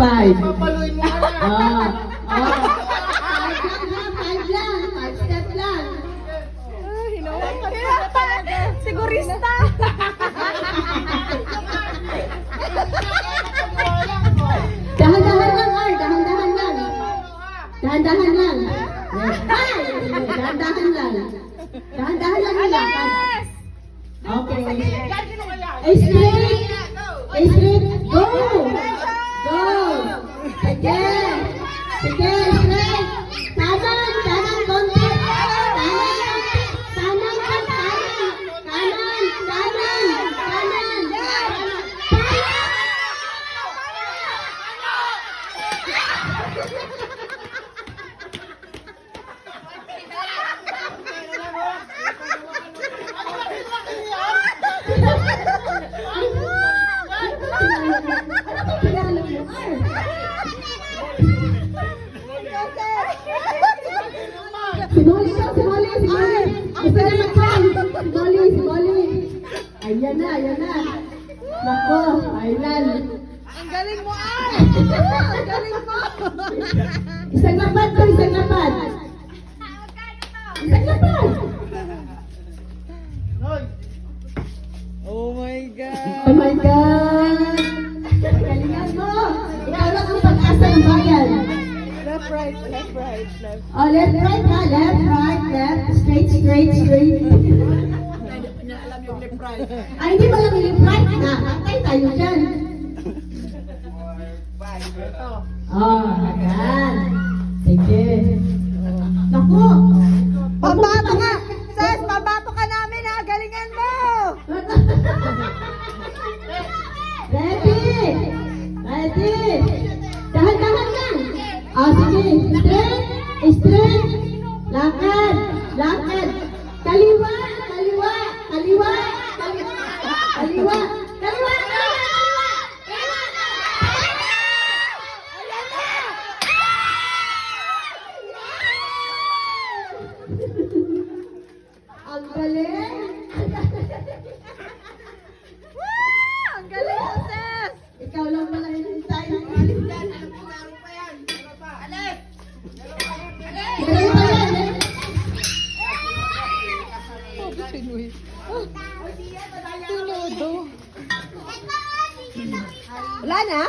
5. Papaluin mo na. Five lang. 5 step lang. Sigurista. Dahan-dahan lang, Ar. Dahan-dahan lang. Dahan-dahan lang. Ay! Dahan-dahan lang. Dahan-dahan lang nila. Okay. Straight. Straight. Go! Go! Sige. Sige, straight. Kanan. Kanan, konti. Kanan. Kanan, kanan. Kanan. Kanan. Kanan. Simoli siya, simoli. Gusto na mag-call. Simoli. Ayan na. Nako, final. Ang galing mo, Ay! Ang galing mo! Isang lapad to, isang lapad. Isang lapad. Oh my God! Oh my God! Galingan mo! Ikaw lang ang pag-asa ng bayan. Left, right. Oh, left, right ha? Left. Straight. Ay, hindi mo lang yung left, right na. Patay tayo dyan. Oh, ayan. Sige. Naku! Pambato ka! Ses, pambato ka namin ha! Galingan mo! Ready! Dahan-dahan lang. Sige. Straight. Lakad. Kaliwa. Ang galing. Ang galing mo, Ses! Ikaw lang pala hinintay. Wala na?